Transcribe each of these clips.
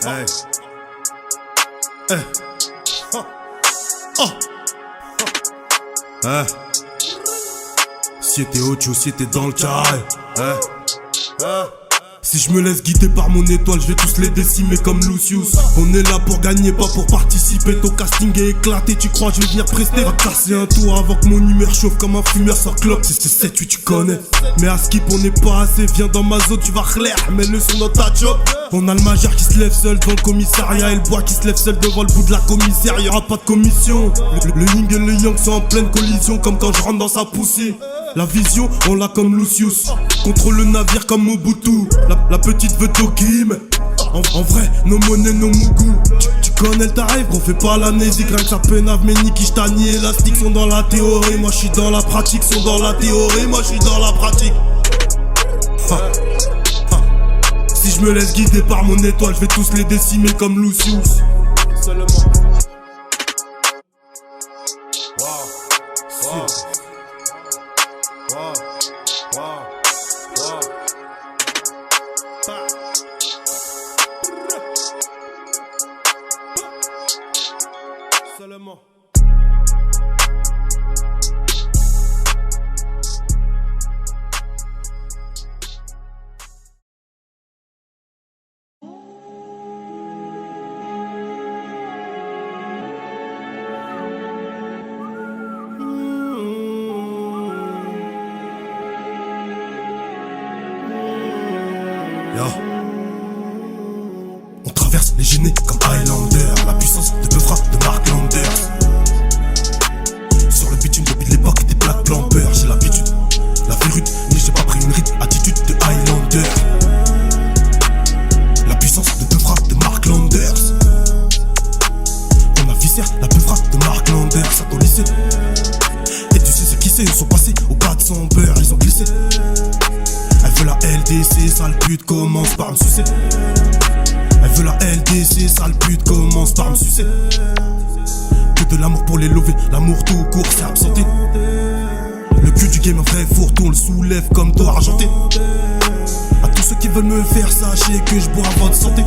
Hey. Hey. Oh. Hey. Si t'es Ocho, si t'es dans le carré. Hey. Hey. Si je me laisse guider par mon étoile, je vais tous les décimer comme Lucius. On est là pour gagner, pas pour participer. Ton casting est éclaté, tu crois je vais venir prester? Va casser un tour avant que mon humeur chauffe comme un fumeur sans clope. C'est 7-8 tu connais. Mais à Skip on n'est pas assez, viens dans ma zone, tu vas clair. Mets le son dans ta job. On a le majeur qui se lève seul devant le commissariat et le bois qui se lève seul devant le bout de la commissaire. Y'aura pas de commission. Le yin et le yang sont en pleine collision, comme quand je rentre dans sa poussée. La vision, on l'a comme Lucius. Contrôle le navire comme Mobutu. La petite veut Tokim. En vrai, nos monnaies, nos mougous. Tu connais le tarif, on fait pas l'amnésie. Rien que ça pénave, mes Niki, Stani et élastique sont dans la théorie. Moi j'suis dans la pratique, sont dans la théorie. Moi j'suis dans la pratique. Si je me laisse guider par mon étoile, je vais tous les décimer comme Lucius. Seulement. Wow. Seulement. On traverse les gênés comme Highlander. La puissance de Beuvra de Mark Landers. Sur le bitume depuis l'époque des Black Clampers. J'ai l'habitude, la vie rude, mais j'ai pas pris une ride. Attitude de Highlander. La puissance de Beuvra de Mark Landers. On a viscère la Beuvra de Mark Landers. À ton lycée. Et tu sais ce qui c'est, ils sont passés au pas de son beurre, ils ont glissé. Elle veut la LDC, sale pute, commence par me sucer. Elle veut la LDC, sale pute, commence par me sucer. Que de l'amour pour les lovés, l'amour tout court, c'est absenté. Le cul du game, un vrai fourre-tout, on le soulève comme d'or argenté. À tous ceux qui veulent me faire, sachez que je bois votre santé.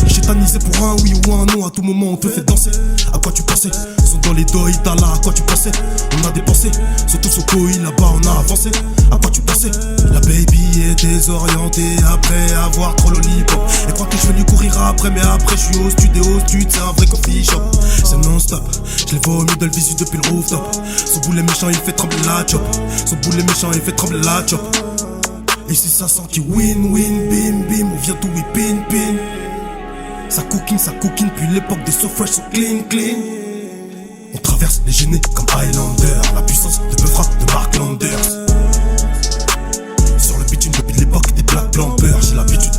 J'ai tanisé pour un oui ou un non, à tout moment on te fait danser. À quoi tu pensais? Sont dans les doigts, t'as là, à quoi tu pensais? On a dépensé, surtout sur Koi, là-bas on a avancé. À quoi tu pensais? La baby est désorientée après avoir trop lollipop. Elle croit que je vais lui courir après, mais après je suis au studio, c'est un vrai coffee shop. C'est non-stop, je l'ai vomi de le visu depuis le rooftop. Son boulet méchant il fait trembler la chop. Son boulet méchant il fait trembler la chop. Et si ça sent qui win, bim, bim, on vient tout whip, pin. Ça coquine, puis l'époque des so fresh, so clean. On traverse les gênés comme Highlander. La puissance de Beuvra de Mark Landers. Sur le bitume depuis l'époque des Black Clampers. J'ai l'habitude,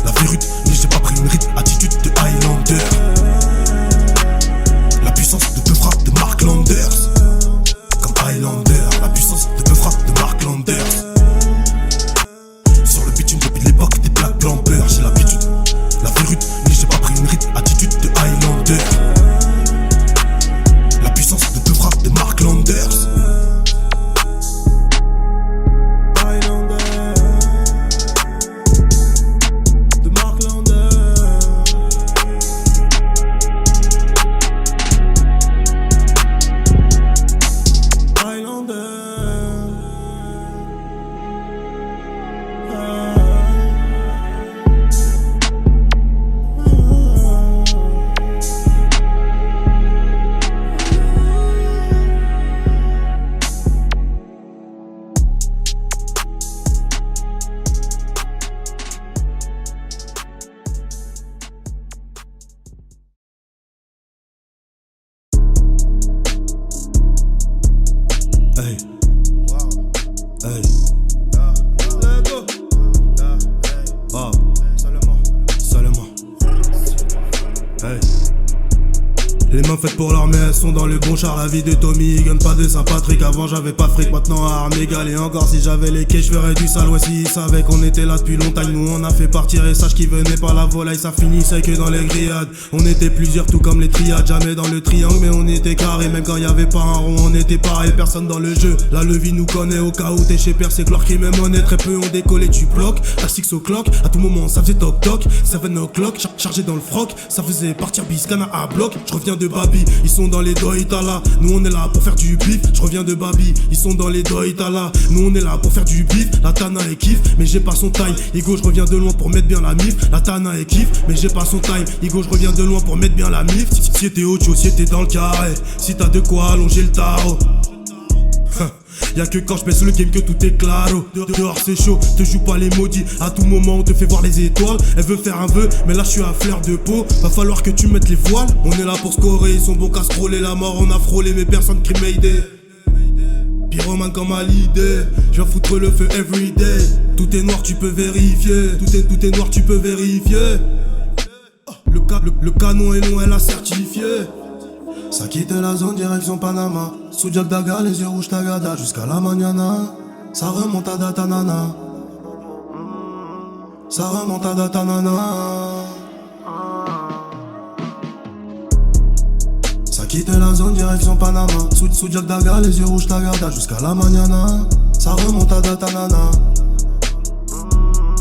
la vie rude, mais j'ai pas pris une ride. Attitude de Highlander. La puissance de Beuvra de Mark Landers. Comme Highlander. La puissance de Beuvra de Mark Landers. Sur le bitume depuis l'époque des Black Clampers. J'ai l'habitude, la vie rude, mais j'ai pas pris une ride. Attitude de Highlander. La puissance de Beuvra de Mark Landers. Highlander. De Mark Landers. Highlander. Hey. Hey. Let's go. Wow. Seulement. Hey. Les mains faites pour leur mais elles sont dans le bon char. La vie de Tommy, gagne pas de Saint-Patrick. Avant j'avais pas de fric, maintenant à armes égales. Et encore si j'avais les quais, j'ferais du sale. Ouais, si ils savaient qu'on était là depuis longtemps. Nous on a fait partir les sages qui venaient par la volaille. Ça finissait que dans les grillades. On était plusieurs tout comme les triades. Jamais dans le triangle mais on était carré. Même quand y avait pas un rond on était pareil. Personne dans le jeu, la levie nous connaît. Au cas où t'es chez Père c'est clair qui même honnête. Très peu ont décollé, tu bloques. À 6 o'clock, à tout moment ça faisait toc toc. 7 o'clock, chargé dans le froc. Ça faisait partir Biscana à bloc. Je reviens de Babi, ils sont dans les Doitala. Nous on est là pour faire du bif. Je reviens de Babi, ils sont dans les Doitala. Nous on est là pour faire du bif. La Tana est kiff, mais j'ai pas son time. Igo je reviens de loin pour mettre bien la mif. La Tana est kiff, mais j'ai pas son time. Igo je reviens de loin pour mettre bien la mif. Si t'es audio, si t'es dans le carré. Si t'as de quoi allonger le tarot. Y'a que quand je baisse le game que tout est claro. Dehors c'est chaud, te joue pas les maudits. À tout moment on te fait voir les étoiles. Elle veut faire un vœu, mais là je suis à fleur de peau. Va falloir que tu mettes les voiles. On est là pour scorer, ils sont bons qu'à scroller. La mort on a frôlé, mais personne crie Mayday. Pyromane comme à l'idée, je vais foutre le feu everyday. Tout est noir, tu peux vérifier. Tout est noir, tu peux vérifier. Le canon est long, elle a certifié. Ça quitte la zone direction Panama. Sous Jack Daga, les yeux rouges tagada. Jusqu'à la mañana. Ça remonte à Datanana. Ça remonte à Datanana. Ça quitte la zone direction Panama. Sous Jack Daga, les yeux rouges tagada. Jusqu'à la mañana. Ça remonte à Datanana.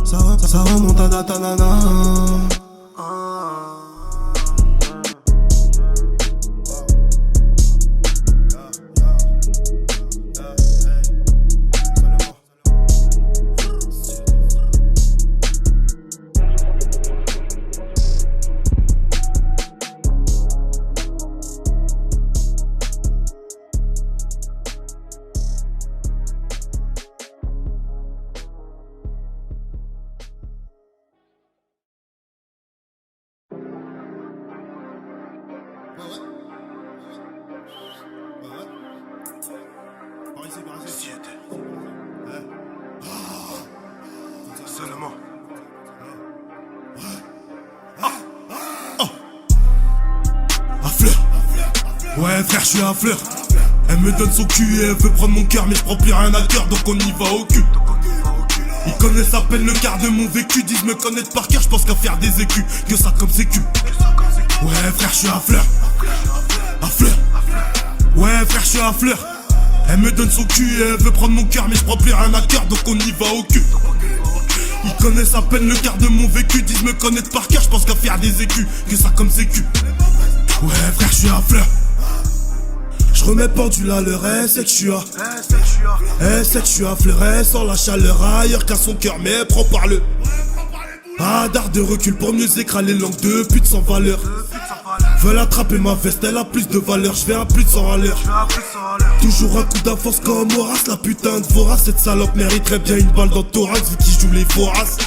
Ça remonte à Datanana. Seulement. À fleur. Ouais frère, je suis à fleur. Elle me donne son cul et elle veut prendre mon cœur, mais je prends plus rien à cœur, donc on y va au cul. Ils connaissent à peine le quart de mon vécu, disent me connaître par cœur, je pense qu'à faire des écus, que ça comme sécu. Ouais frère, je suis à fleur. À fleur. Ouais frère, je suis à fleur. Elle me donne son cul et elle veut prendre mon cœur, mais je prends plus rien à cœur, donc on y va au cul. Ils connaissent à peine le quart de mon vécu, disent me connaître par cœur, je pense qu'à faire des écus, que ça comme sécu. Ouais frère, je suis à fleur. Je remets pendule à l'heure, elle sait que je suis à. Elle sait que je suis à fleur, elle sent la chaleur ailleurs qu'à son cœur, mais elle prend par le. Ah, d'art de recul pour mieux écraser les langues de pute sans valeur. Veulent attraper ma veste, elle a plus de valeur, je vais à plus de 100 à l'heure. Toujours un coup d'avance comme Horace, la putain de vorace. Cette salope mériterait bien une balle dans le thorax vu qu'il joue les voraces.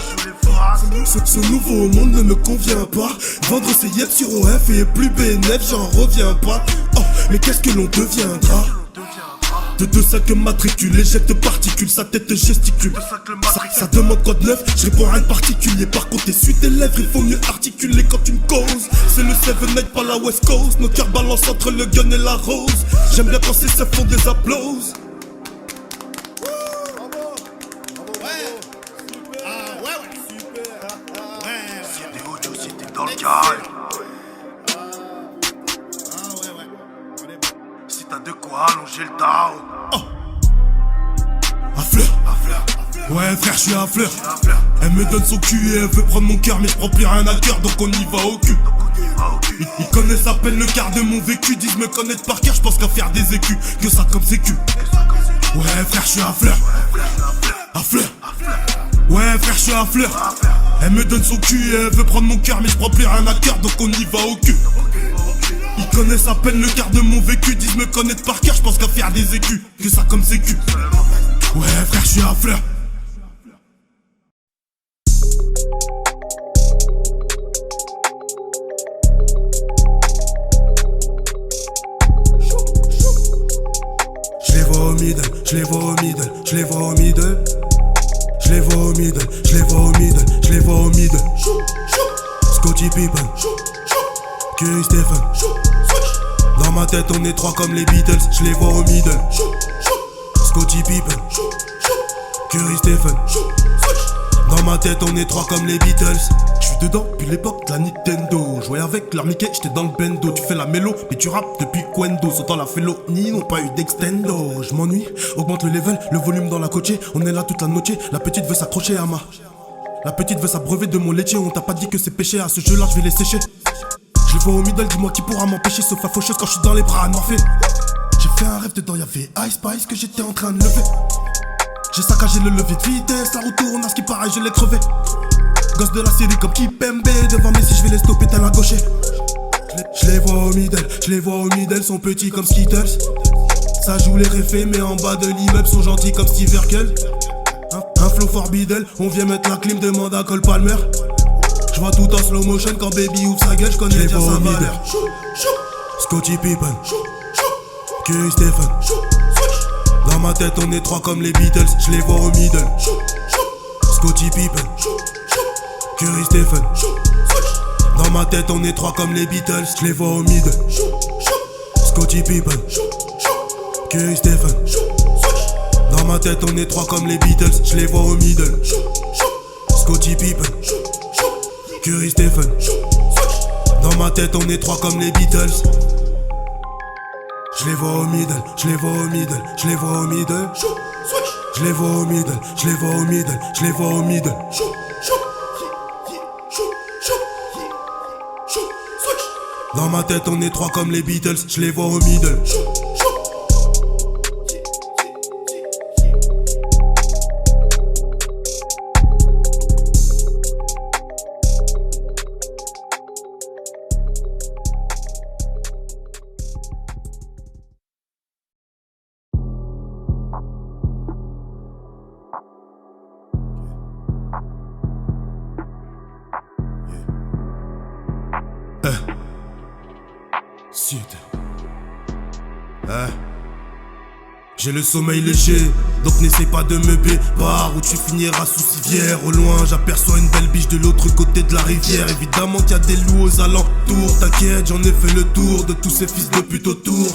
Ce nouveau monde ne me convient pas. Vendre ses yeux sur OF et plus BNF, j'en reviens pas. Oh, mais qu'est-ce que l'on deviendra? De celle que matricule, éjecte particules, sa tête gesticule. Ça demande quoi de neuf, je réponds rien de particulier. Par contre essuie tes lèvres, il faut mieux articuler quand tu me causes. C'est le 7-8 pas la West Coast. Nos cœurs balancent entre le gun et la rose. J'aime bien penser ça font des applauses. Si t'es audio, si t'es dans le carré. Si t'as de quoi allonger le tarot. À fleur. Ouais frère, je suis à fleur. Elle me donne son cul et elle veut prendre mon cœur, mais je prends plus rien à cœur, donc on y va au cul. Ils connaissent à peine le quart de mon vécu, disent me connaître par cœur, je pense qu'à faire des écus, que ça comme sécu. Ouais frère, je suis à fleur. À fleur. Ouais frère, je suis à fleur. Elle me donne son cul et elle veut prendre mon cœur, mais je prends plus rien à cœur, donc on y va au cul. Ils connaissent à peine le quart de mon vécu, disent me connaître par cœur, je pense qu'à faire des écus, que ça comme sécu. Ouais frère, je suis à fleur. Je les vois au middle, je les vois au middle, je les vois au middle. Je les vois au middle, je les vois au middle, je les vois au middle. Scotty Pippen, Curry Stephen. Dans ma tête on est trois comme les Beatles, je les vois au middle. Scottie Pippen, Curry Stephen. Dans ma tête on est trois comme les Beatles. J'suis dedans depuis l'époque de la Nintendo. Jouais avec leur Mickey, j'étais dans le bendo. Tu fais la mélo, mais tu rappes depuis Quendo. Sautant la félonie, n'ont pas eu d'extendo. Je m'ennuie, augmente le level, le volume dans la coachée. On est là toute la noche, la petite veut s'accrocher à ma. La petite veut s'abreuver de mon laitier. On t'a pas dit que c'est péché, à ce jeu là je vais les sécher. Je les vois au middle, dis-moi qui pourra m'empêcher. Sauf la faucheuse quand je suis dans les bras à Morphée. J'ai fait un rêve dedans, y'avait Ice Spice que j'étais en train de lever. J'ai saccagé le levier de vitesse, la roue tourne, à ce qui paraît je l'ai crevé. Gosse de la série comme Kipembe, devant Messi je vais les stopper tel un gaucher. Je les vois au middle, sont petits comme Skittles. Ça joue les réfés mais en bas de l'immeuble sont gentils comme Steve Urkel. Un flow forbidden, on vient mettre la clim, demande à Cole Palmer. Je vois tout en slow motion quand baby ouvre sa gueule, je connais bien sa valeur. Scottie Pippen, Curry Stephen. Dans ma tête on est trois comme les Beatles, je les vois au middle. Scottie Pippen, Curry Stephen. Dans ma tête on est trois comme les Beatles, je les vois au middle. Scottie Pippen, Curry Stephen. Dans ma tête on est trois comme les Beatles, je les vois au middle. Scottie Pippen, Curry Stephen. Dans ma tête on est trois comme les Beatles. Je les vois au middle, je les vois au middle, je les vois au middle. Je les vois au middle, je les vois au middle, je les vois au middle. Dans ma tête on est trois comme les Beatles, je les vois au middle. J'ai le sommeil léger, donc n'essaie pas de me par où tu finiras sous civière. Au loin j'aperçois une belle biche de l'autre côté de la rivière. Évidemment qu'il y a des loups aux alentours. T'inquiète, j'en ai fait le tour de tous ces fils de pute autour.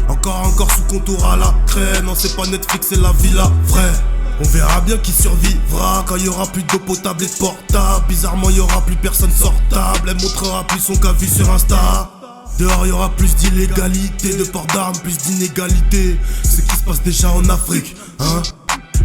Encore sous contour à la traîne. Non c'est pas Netflix, c'est la villa, vrai. On verra bien qui survivra quand il y aura plus d'eau potable et de portable. Bizarrement il y aura plus personne sortable. Elle montrera plus son cas vu sur Insta. Dehors y'aura plus d'illégalité, de port d'armes, plus d'inégalité. Ce qui se passe déjà en Afrique, hein.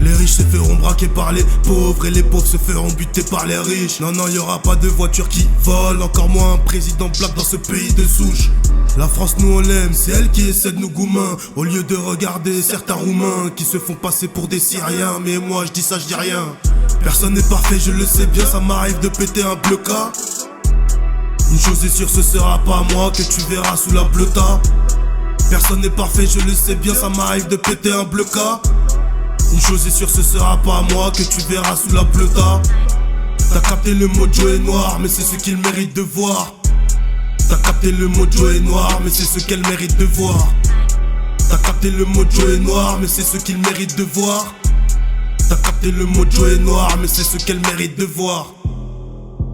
Les riches se feront braquer par les pauvres et les pauvres se feront buter par les riches. Non, y'aura pas de voiture qui vole, encore moins un président black dans ce pays de souche. La France nous on l'aime, c'est elle qui essaie de nous goumer. Au lieu de regarder certains Roumains qui se font passer pour des Syriens. Mais moi je dis ça, je dis rien. Personne n'est parfait, je le sais bien, ça m'arrive de péter un bleu-cas. Une chose est sûre, ce sera pas moi que tu verras sous la bleuta. Personne n'est parfait, je le sais bien, ça m'arrive de péter un bleu-cas. Une chose est sûre, ce sera pas moi que tu verras sous la bleuta. T'as capté le mojo est noir, mais c'est ce qu'il mérite de voir. T'as capté le mojo est noir, mais c'est ce qu'elle mérite de voir. T'as capté le mojo est noir, mais c'est ce qu'il mérite de voir. T'as capté le mojo est noir, mais c'est ce qu'elle mérite de voir.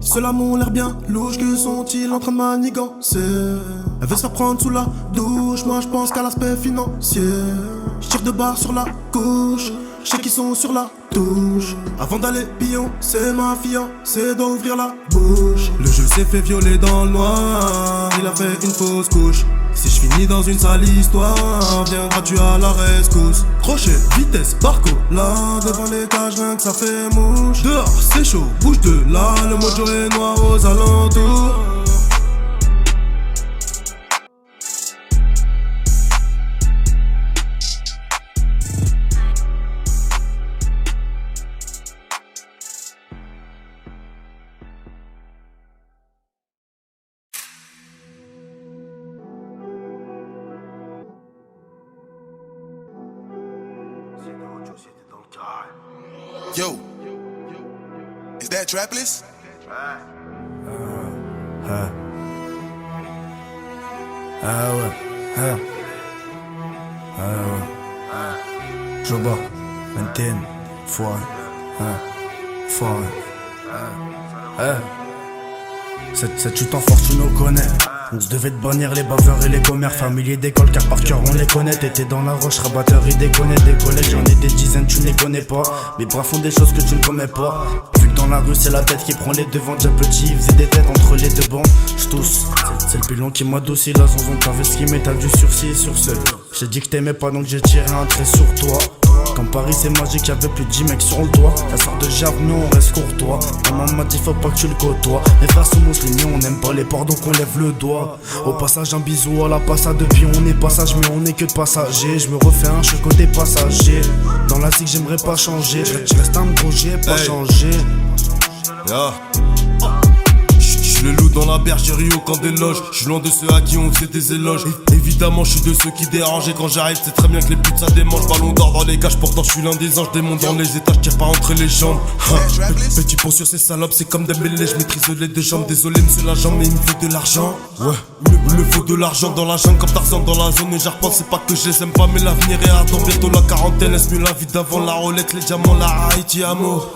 Ceux-là m'ont l'air bien louches, que sont-ils en train de manigancer? Elle veut se faire prendre sous la douche, moi je pense qu'à l'aspect financier. Je tire de barre sur la couche, je sais qu'ils sont sur la touche. Avant d'aller pion, c'est ma fiancée, doit ouvrir la bouche. Le jeu s'est fait violer dans le noir, il a fait une fausse couche. Si je finis dans une sale histoire, viendras-tu à la rescousse? Crochet, vitesse, barco, là devant l'étage, rien que ça fait mouche. Dehors c'est chaud, bouge de là, le mojo est noir aux alentours. Yo, is that Trapless? Joba, Maintain, Foire, Foire. Cette chute en fortune on connaît. On se devait de bannir les baveurs et les commères. Familiers d'école car par cœur on les connaît. T'étais dans la roche, rabatteur, ils déconnaient. Des collègues, j'en ai des dizaines, tu ne les connais pas. Mes bras font des choses que tu ne connais pas. Vu que dans la rue c'est la tête qui prend les devants. Déjà petit, ils faisaient des têtes entre les deux bancs. J'tousse, c'est le pilon qui m'a adouci. La zonzon t'avais ce qui met, t'as du sursis sur ce. J'ai dit que t'aimais pas donc j'ai tiré un trait sur toi. Quand Paris c'est magique, y'avait plus de 10 mecs sur le toit. Ça sort de Jave mais on reste courtois. Maman m'a dit faut pas que tu le côtoies. Les frères sont musulmans, on n'aime pas les porcs donc on lève le doigt. Au passage un bisou à la passade. Depuis on est passage mais on est que de passagers. Je me refais un cheveu côté passager. Dans la zig j'aimerais pas changer. Je reste un projet, pas changer. Yeah. J'suis le loup dans la bergerie au camp des loges. J'suis loin de ceux à qui on fait des éloges. Évidemment j'suis de ceux qui dérangent. Et quand j'arrive c'est très bien que les putes ça démange. Ballon d'or dans les cages, pourtant j'suis l'un des anges. Démon dans les étages, tire pas entre les jambes. Petit pont sur ces salopes, c'est comme des mêlées. J'maîtrise les deux jambes, désolé monsieur l'agent, mais il me faut de l'argent. Ouais, il me faut de l'argent dans la jungle comme Tarzan dans la zone. Et j'arpente, c'est pas que je les aime pas, mais l'avenir est ardent. Bientôt la quarantaine, est-ce mieux la vie d'avant? La Rolex, les diamants, la Haïti, amour.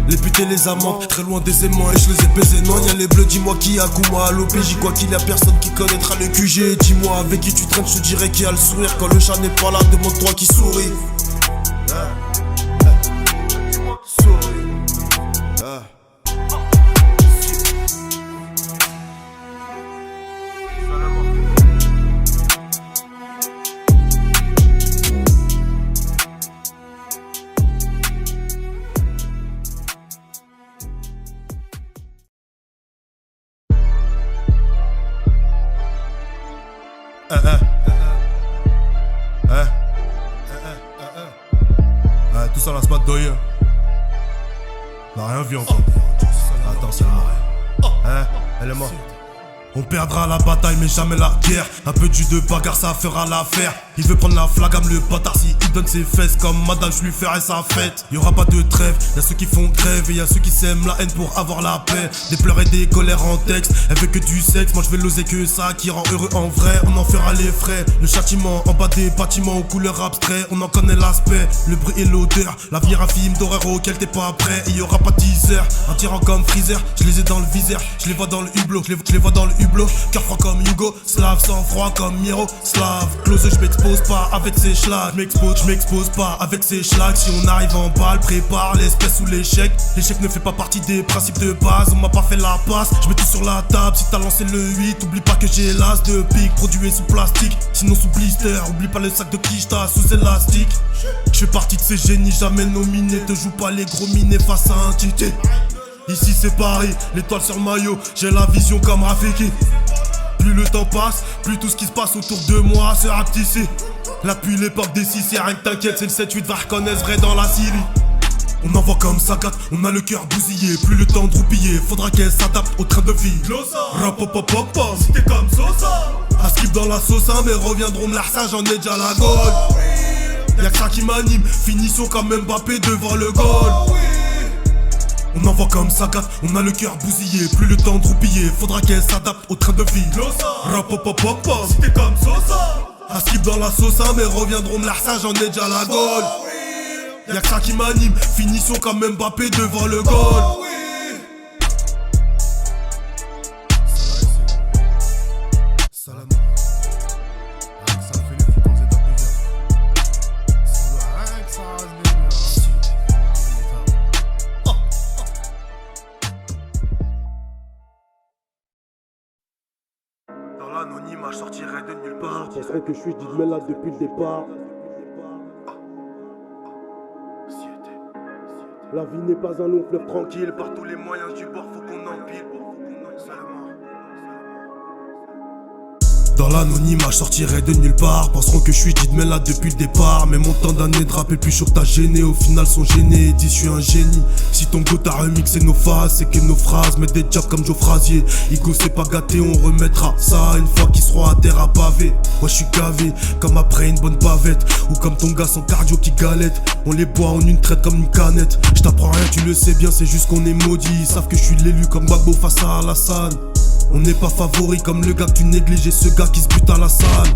Les putes et les amants, très loin des aimants et je les ai baisés. Non, y'a les bleus, dis-moi qui a Kouma à l'OPJ. Quoi qu'il y a personne qui connaîtra le QG. Dis-moi avec qui tu traînes, je te dirai qui a le sourire. Quand le chat n'est pas là, demande-toi qui sourit. Tout ça là c'est pas de doyen. On a rien vu encore. Attends seulement. Elle est morte. On perdra la bataille mais jamais la guerre. Un peu du de bagarre ça fera l'affaire. Il veut prendre la flagame le bâtard. Si il donne ses fesses comme madame je lui ferai sa fête. Y'aura pas de trêve, y'a ceux qui font grève. Et y'a ceux qui sèment la haine pour avoir la paix. Des pleurs et des colères en texte. Elle veut que du sexe, moi je vais l'oser que ça. Qui rend heureux en vrai, on en fera les frais. Le châtiment en bas des bâtiments aux couleurs abstraites. On en connaît l'aspect, le bruit et l'odeur. L'avenir un film d'horreur auquel t'es pas prêt. Et y'aura pas de teaser, un tirant comme Freezer. Je les ai dans le viseur, je les vois dans le hublot. Je les vois dans le hublot, cœur froid comme Hugo. Slave sans froid comme Miro. Slave, close je m'expose pas avec ces schlags. Je m'expose pas avec ces schlags. Si on arrive en balle, prépare l'espèce ou l'échec. L'échec ne fait pas partie des principes de base. On m'a pas fait la passe, je mets tout sur la table. Si t'as lancé le 8, oublie pas que j'ai l'as de pique. Produit sous plastique, sinon sous blister. Oublie pas le sac de quiche, t'as sous élastique. Je fais partie de ces génies jamais nominés. Te joue pas les gros minés face à un tité. Ici c'est Paris, l'étoile sur le maillot. J'ai la vision comme Rafiki. Plus le temps passe, plus tout ce qui se passe autour de moi se rapetissait. Là depuis l'époque des 6, y'a rien que t'inquiète. C'est le 7-8 va reconnaître vrai dans la Syrie. On envoie comme ça gâte, on a le cœur bousillé. Plus le temps de roupiller, faudra qu'elle s'adapte au train de vie. Rapopopopop, si t'es comme Sosa. À skip dans la sauce, mais reviendront me ça, j'en ai déjà la gaule. Y'a que ça qui m'anime, finissons comme Mbappé devant le goal. On envoie comme ça gâte, on a le cœur bousillé. Plus le temps de roupiller, faudra qu'elle s'adapte au train de vie. Rapopopopop, si t'es comme Sosa. À skip dans la sauce, mais reviendront me ça, j'en ai déjà la gaule. Y'a que ça qui m'anime, finissons comme Mbappé devant le goal. Salam. Ça fait les fous quand vous êtes à plusieurs. Rien que ça rase les murs. Dans l'anonymat, je sortirai de nulle part. Ça serait que je suis dit là depuis le départ. La vie n'est pas un long fleuve tranquille. Par tous les moyens du bord, faut qu'on empile. Dans l'anonymat, je sortirai de nulle part. Penseront que je suis dit là depuis le départ. Mais mon temps d'année de rap est plus chaud que t'as gêné. Au final sont gênés et disent je suis un génie. Si ton go t'a remixé nos phases, c'est que nos phrases mettent des jobs comme Joe Frazier. Igo c'est pas gâté, on remettra ça une fois qu'ils seront à terre à pavé. Ouais je suis gavé, comme après une bonne pavette. Ou comme ton gars sans cardio qui galette. On les boit en une traite comme une canette. Je t'apprends rien, tu le sais bien, c'est juste qu'on est maudit. Ils savent que je suis l'élu comme Gbagbo face à Alassane. On n'est pas favori comme le gars que tu négliges et ce gars qui se bute à la salle.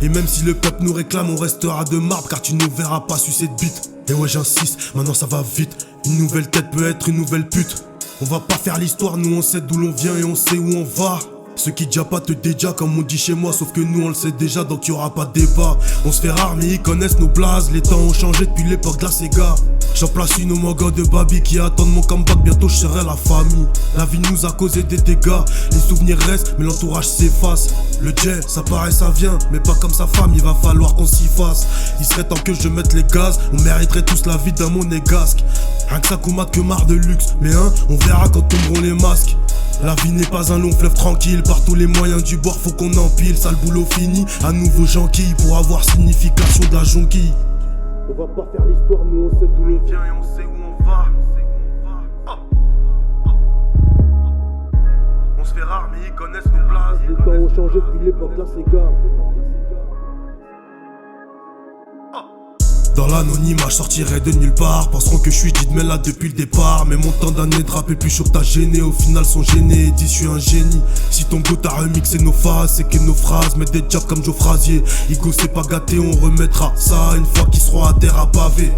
Et même si le peuple nous réclame, on restera de marbre car tu ne verras pas sucer de bite. Et ouais j'insiste, maintenant ça va vite. Une nouvelle tête peut être une nouvelle pute. On va pas faire l'histoire, nous on sait d'où l'on vient et on sait où on va. Ceux qui déjà pas te déjà comme on dit chez moi. Sauf que nous on le sait déjà donc y'aura pas de débat. On se fait rare mais ils connaissent nos blazes. Les temps ont changé depuis l'époque de la Sega. J'en place une au manga de Babi qui attendent mon comeback. Bientôt je serai la famille. La vie nous a causé des dégâts. Les souvenirs restent mais l'entourage s'efface. Le jet ça paraît ça vient mais pas comme sa femme. Il va falloir qu'on s'y fasse. Il serait temps que je mette les gaz. On mériterait tous la vie d'un monégasque. Rien que ça comate que marre de luxe. Mais on verra quand tomberont les masques. La vie n'est pas un long fleuve tranquille. Par tous les moyens du bord faut qu'on empile. Sale boulot fini, à nouveau j'enquille. Pour avoir signification de la jonquille. On va pas faire l'histoire, nous on sait d'où l'on vient et on sait où on va. On se fait rare mais ils connaissent nos blazes. Les temps ont changé depuis l'époque de la Sega. Dans l'anonymat, je sortirai de nulle part. Penseront que je suis dit mais là depuis le départ. Mais mon temps d'année de rap est plus chaud que t'as gêné. Au final sont gênés et disent je suis un génie. Si ton go t'a remixé nos phases, c'est que nos phrases mettent des jobs comme Joe Frazier. Igo c'est pas gâté, on remettra ça une fois qu'ils seront à terre à pavé.